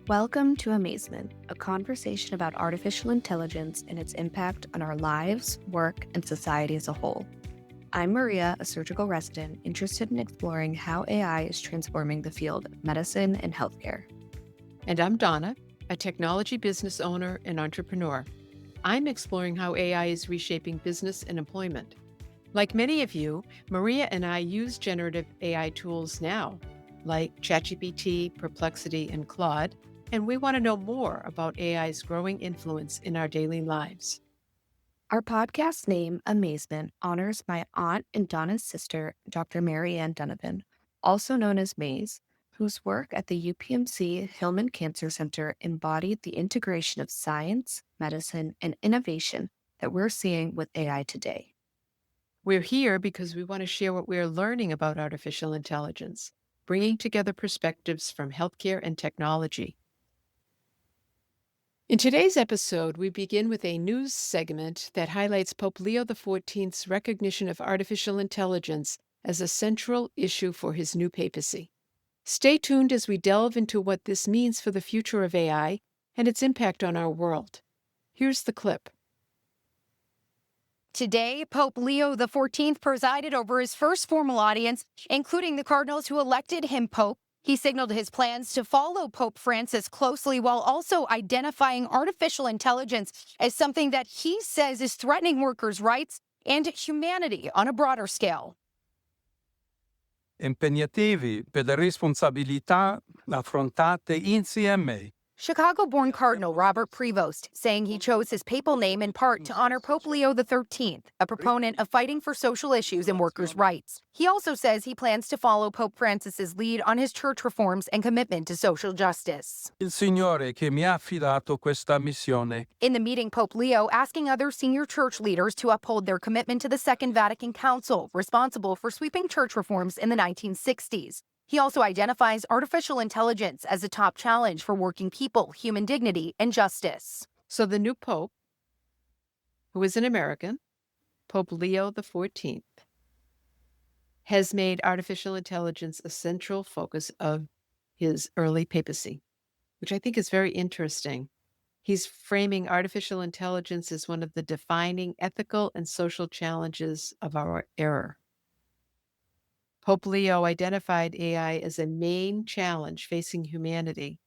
Welcome to Amazement, a conversation about artificial intelligence and its impact on our lives, work, and society as a whole. I'm Maria, a surgical resident interested in exploring how AI is transforming the field of medicine and healthcare. And I'm Donna, a technology business owner and entrepreneur. I'm exploring how AI is reshaping business and employment. Like many of you, Maria and I use generative AI tools now, like ChatGPT, Perplexity, and Claude, and we want to know more about AI's growing influence in our daily lives. Our podcast name, Amazement, honors my aunt and Donna's sister, Dr. Mary Ann Donovan, also known as Maze, whose work at the UPMC Hillman Cancer Center embodied the integration of science, medicine, and innovation that we're seeing with AI today. We're here because we want to share what we're learning about artificial intelligence, bringing together perspectives from healthcare and technology. In today's episode, we begin with a news segment that highlights Pope Leo XIV's recognition of artificial intelligence as a central issue for his new papacy. Stay tuned as we delve into what this means for the future of AI and its impact on our world. Here's the clip. Today, Pope Leo XIV presided over his first formal audience, including the cardinals who elected him Pope. He signaled his plans to follow Pope Francis closely while also identifying artificial intelligence as something that he says is threatening workers' rights and humanity on a broader scale. Impegnativi per le responsabilità affrontate insieme. Chicago-born Cardinal Robert Prevost saying he chose his papal name in part to honor Pope Leo XIII, a proponent of fighting for social issues and workers' rights. He also says he plans to follow Pope Francis's lead on his church reforms and commitment to social justice. Il Signore che mi ha affidato questa missione. In the meeting, Pope Leo asking other senior church leaders to uphold their commitment to the Second Vatican Council, responsible for sweeping church reforms in the 1960s. He also identifies artificial intelligence as a top challenge for working people, human dignity, and justice. So the new Pope, who is an American, Pope Leo XIV, has made artificial intelligence a central focus of his early papacy, which I think is very interesting. He's framing artificial intelligence as one of the defining ethical and social challenges of our era. Pope Leo identified AI as a main challenge facing humanity,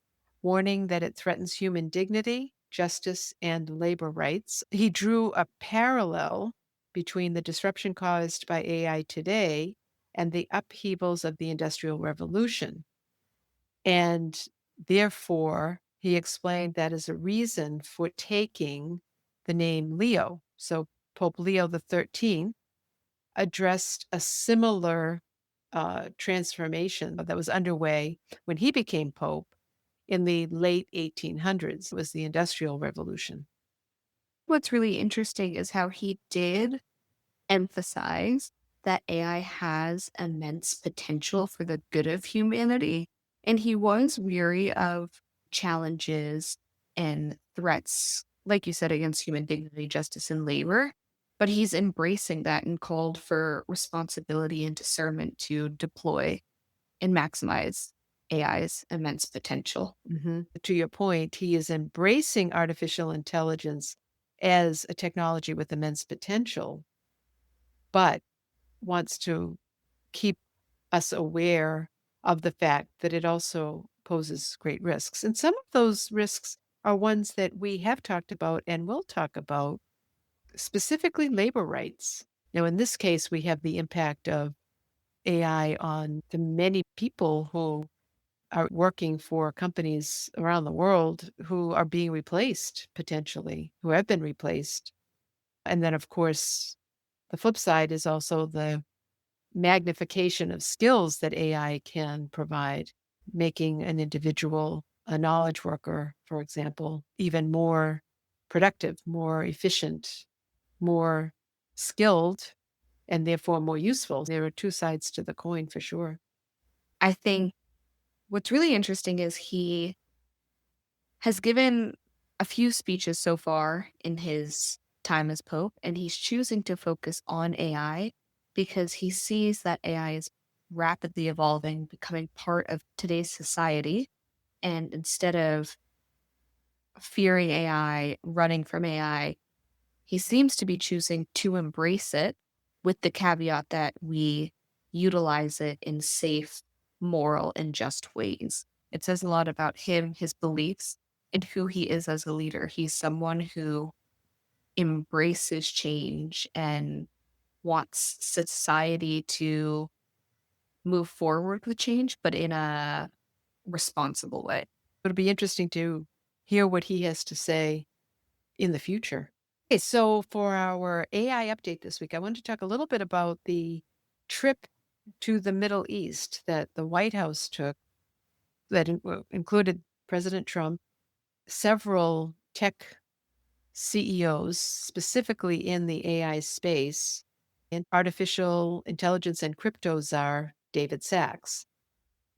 warning that it threatens human dignity, justice, and labor rights. He drew a parallel between the disruption caused by AI today and the upheavals of the Industrial Revolution. And therefore, he explained that as a reason for taking the name Leo. So Pope Leo XIII addressed a similar transformation that was underway when he became Pope in the late 1800s. It was the Industrial Revolution. What's really interesting is how he did emphasize that AI has immense potential for the good of humanity. And he was weary of challenges and threats, like you said, against human dignity, justice, and labor. But he's embracing that and called for responsibility and discernment to deploy and maximize AI's immense potential. To your point, he is embracing artificial intelligence as a technology with immense potential, but wants to keep us aware of the fact that it also poses great risks. And some of those risks are ones that we have talked about and will talk about, specifically labor rights. Now, in this case, we have the impact of AI on the many people who are working for companies around the world who are being replaced, potentially, who have been replaced. And then, of course, the flip side is also the magnification of skills that AI can provide, making an individual, a knowledge worker, for example, even more productive, more efficient, more skilled, and therefore more useful. There are two sides to the coin for sure. I think what's really interesting is he has given a few speeches so far in his time as Pope, and he's choosing to focus on AI because he sees that AI is rapidly evolving, becoming part of today's society. And instead of fearing AI, running from AI, he seems to be choosing to embrace it with the caveat that we utilize it in safe, moral, and just ways. It says a lot about him, his beliefs, and who he is as a leader. He's someone who embraces change and wants society to move forward with change, but in a responsible way. It'll be interesting to hear what he has to say in the future. Okay, so for our AI update this week, I want to talk a little bit about the trip to the Middle East that the White House took that included President Trump, several tech CEOs, specifically in the AI space, and artificial intelligence and crypto czar David Sachs.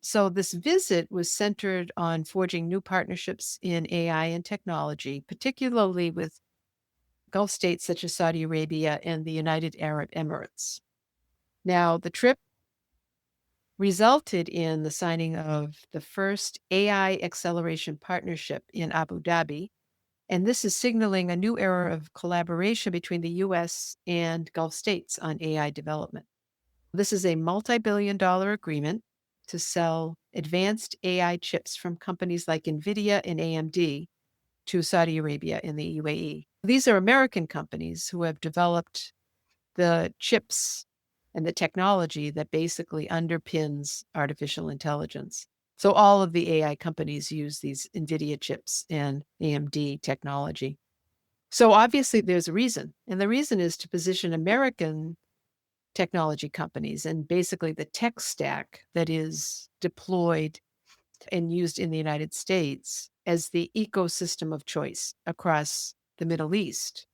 So, this visit was centered on forging new partnerships in AI and technology, particularly with Gulf states such as Saudi Arabia and the United Arab Emirates. Now, the trip resulted in the signing of the first AI acceleration partnership in Abu Dhabi. And this is signaling a new era of collaboration between the US and Gulf states on AI development. This is a multi-billion-dollar agreement to sell advanced AI chips from companies like NVIDIA and AMD to Saudi Arabia and the UAE. These are American companies who have developed the chips and the technology that basically underpins artificial intelligence. So all of the AI companies use these NVIDIA chips and AMD technology. So obviously there's a reason, and the reason is to position American technology companies and basically the tech stack that is deployed and used in the United States as the ecosystem of choice across the Middle East.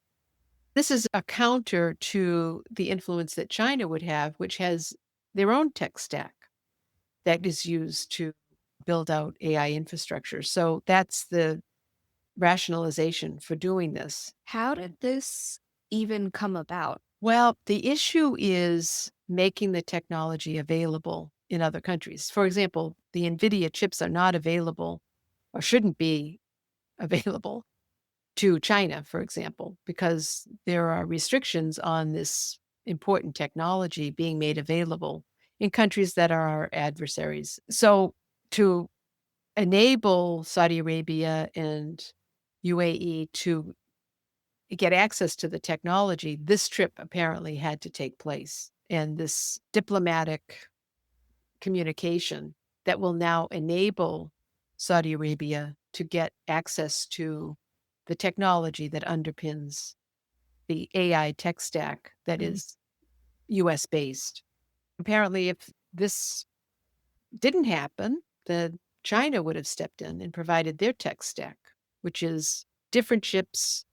This is a counter to the influence that China would have, which has their own tech stack that is used to build out AI infrastructure. So that's the rationalization for doing this. How did this even come about? Well, the issue is making the technology available in other countries. For example, the NVIDIA chips are not available or shouldn't be available to China, for example, because there are restrictions on this important technology being made available in countries that are our adversaries. So, to enable Saudi Arabia and UAE to get access to the technology, this trip apparently had to take place. And this diplomatic communication that will now enable Saudi Arabia to get access to the technology that underpins the AI tech stack that is US based. Apparently, if this didn't happen, then China would have stepped in and provided their tech stack, which is different chips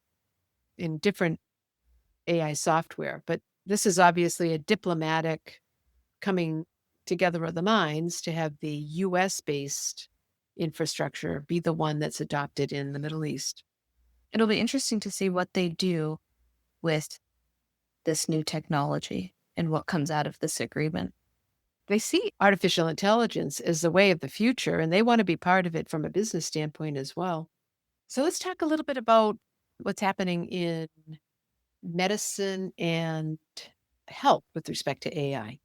in different AI software. But this is obviously a diplomatic coming together of the minds to have the US based infrastructure be the one that's adopted in the Middle East. It'll be interesting to see what they do with this new technology and what comes out of this agreement. They see artificial intelligence as the way of the future, and they want to be part of it from a business standpoint as well. So let's talk a little bit about what's happening in medicine and health with respect to AI.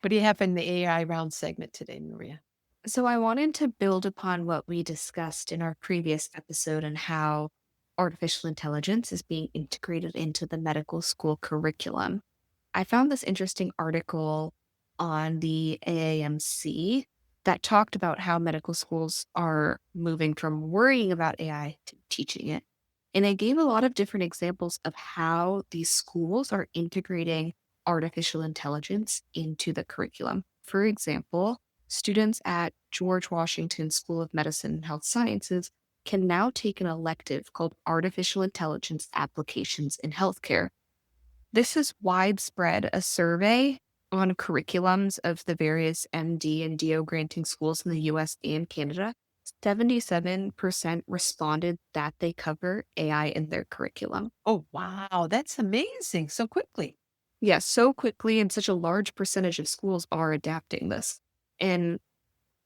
What do you have in the AI round segment today, Maria? So I wanted to build upon what we discussed in our previous episode and how artificial intelligence is being integrated into the medical school curriculum. I found this interesting article on the AAMC that talked about how medical schools are moving from worrying about AI to teaching it. And they gave a lot of different examples of how these schools are integrating artificial intelligence into the curriculum. For example, students at George Washington School of Medicine and Health Sciences can now take an elective called Artificial Intelligence Applications in Healthcare. This is widespread, a survey on curriculums of the various MD and DO granting schools in the US and Canada. 77% responded that they cover AI in their curriculum. Oh, wow. That's amazing. So quickly. Yes, so quickly, and such a large percentage of schools are adapting this. And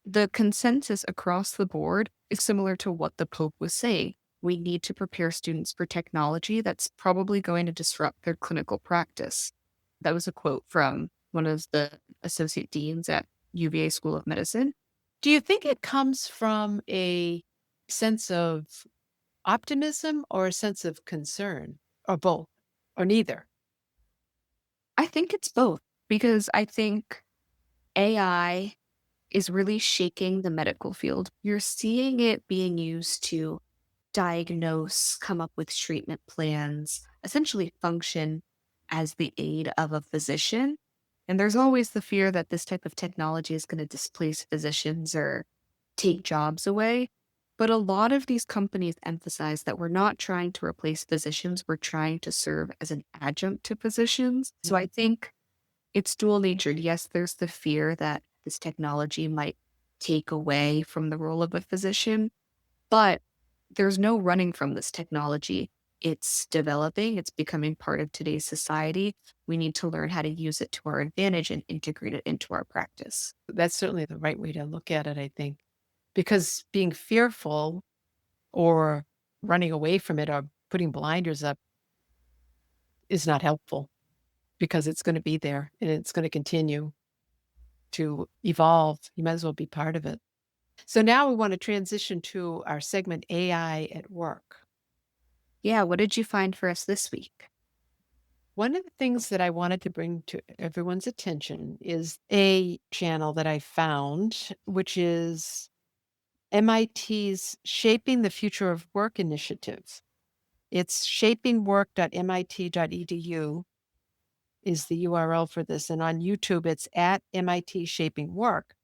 the consensus across the board It's similar to what the Pope was saying. We need to prepare students for technology that's probably going to disrupt their clinical practice. That was a quote from one of the associate deans at UVA School of Medicine. Do you think it comes from a sense of optimism or a sense of concern, or both, or neither? I think it's both because I think AI is really shaking the medical field. You're seeing it being used to diagnose, come up with treatment plans, essentially function as the aid of a physician. And there's always the fear that this type of technology is going to displace physicians or take jobs away. But a lot of these companies emphasize that we're not trying to replace physicians, we're trying to serve as an adjunct to physicians. So I think it's dual natured. Yes, there's the fear that this technology might take away from the role of a physician, but there's no running from this technology. It's developing, it's becoming part of today's society. We need to learn how to use it to our advantage and integrate it into our practice. That's certainly the right way to look at it, I think, because being fearful or running away from it or putting blinders up is not helpful, because it's going to be there and it's going to continue to evolve. You might as well be part of it. So now we want to transition to our segment, AI at Work. Yeah, what did you find for us this week? One of the things that I wanted to bring to everyone's attention is a channel that I found, which is MIT's Shaping the Future of Work initiative. It's shapingwork.mit.edu is the URL for this. And on YouTube, it's at MIT Shaping Work.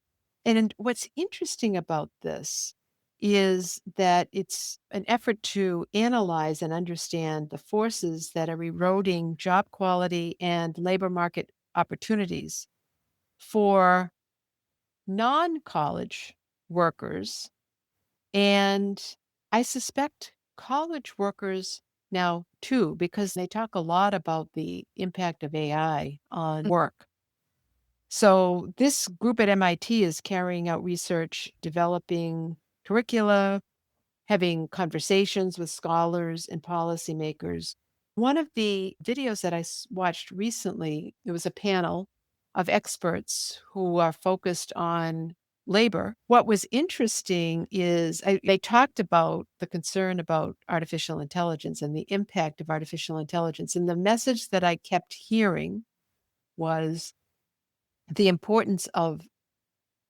And what's interesting about this is that it's an effort to analyze and understand the forces that are eroding job quality and labor market opportunities for non-college workers. And I suspect college workers now too, because they talk a lot about the impact of AI on work. So this group at MIT is carrying out research, developing curricula, having conversations with scholars and policymakers. One of the videos that I watched recently, there was a panel of experts who are focused on labor. What was interesting is they talked about the concern about artificial intelligence and the impact of artificial intelligence. And the message that I kept hearing was the importance of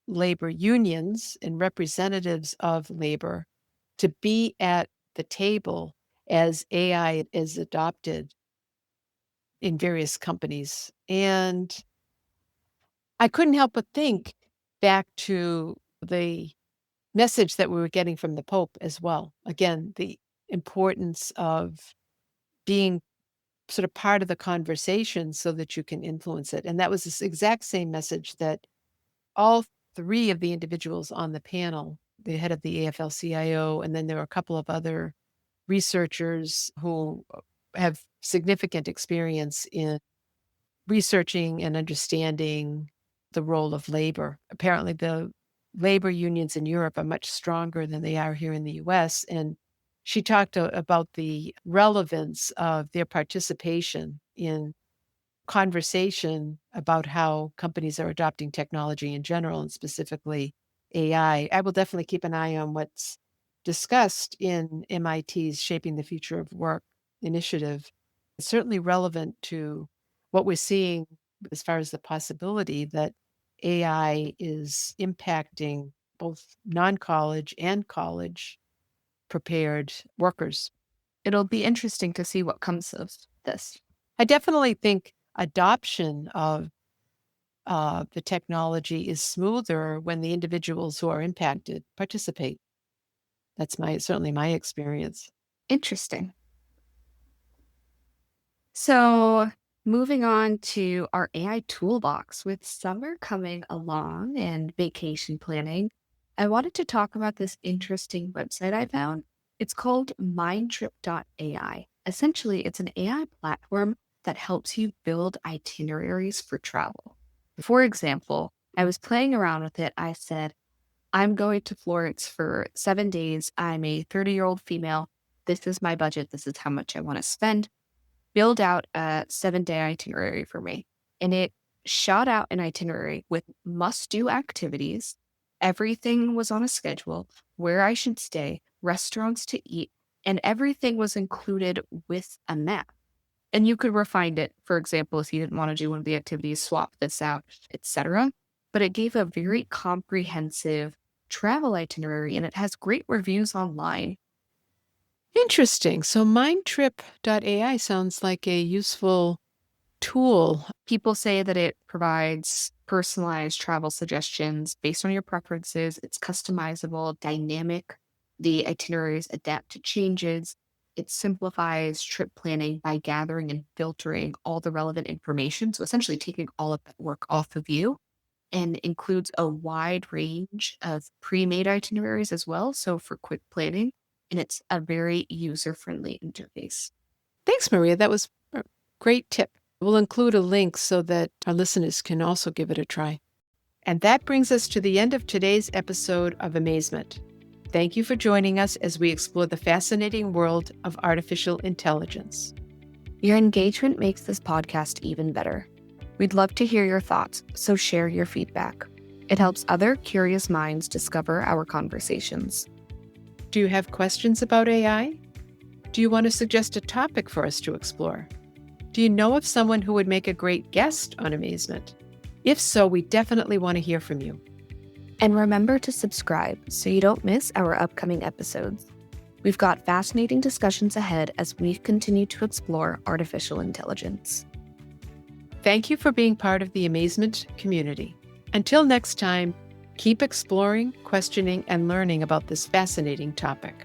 labor unions and representatives of labor to be at the table as AI is adopted in various companies. And I couldn't help but think back to the message that we were getting from the Pope as well. Again, the importance of being sort of part of the conversation so that you can influence it. And that was this exact same message that all three of the individuals on the panel, the head of the AFL-CIO, and then there were a couple of other researchers who have significant experience in researching and understanding the role of labor. Apparently, the labor unions in Europe are much stronger than they are here in the US. And she talked about the relevance of their participation in conversation about how companies are adopting technology in general and specifically AI. I will definitely keep an eye on what's discussed in MIT's Shaping the Future of Work initiative. It's certainly relevant to what we're seeing as far as the possibility that AI is impacting both non-college and college prepared workers. It'll be interesting to see what comes of this. I definitely think adoption of the technology is smoother when the individuals who are impacted participate. That's certainly my experience. Interesting. So, moving on to our AI toolbox with summer coming along and vacation planning, I wanted to talk about this interesting website I found. It's called MindTrip.ai. Essentially, it's an AI platform that helps you build itineraries for travel. For example, I was playing around with it. I said, I'm going to Florence for 7 days. I'm a 30-year-old female. This is my budget. This is how much I want to spend. Build out a 7-day itinerary for me. And it shot out an itinerary with must-do activities. Everything was on a schedule, where I should stay, restaurants to eat, and everything was included with a map. And you could refine it, for example, if you didn't want to do one of the activities, swap this out, etc. But it gave a very comprehensive travel itinerary, and it has great reviews online. Interesting. So MindTrip.ai sounds like a useful tool. People say that it provides personalized travel suggestions based on your preferences. It's customizable, dynamic. The itineraries adapt to changes. It simplifies trip planning by gathering and filtering all the relevant information. So essentially taking all of that work off of you, and includes a wide range of pre-made itineraries as well. So for quick planning, and it's a very user-friendly interface. Thanks, Maria. That was a great tip. We'll include a link so that our listeners can also give it a try. And that brings us to the end of today's episode of Amazement. Thank you for joining us as we explore the fascinating world of artificial intelligence. Your engagement makes this podcast even better. We'd love to hear your thoughts, so share your feedback. It helps other curious minds discover our conversations. Do you have questions about AI? Do you want to suggest a topic for us to explore? Do you know of someone who would make a great guest on Amazement? If so, we definitely want to hear from you. And remember to subscribe so you don't miss our upcoming episodes. We've got fascinating discussions ahead as we continue to explore artificial intelligence. Thank you for being part of the Amazement community. Until next time, keep exploring, questioning, and learning about this fascinating topic.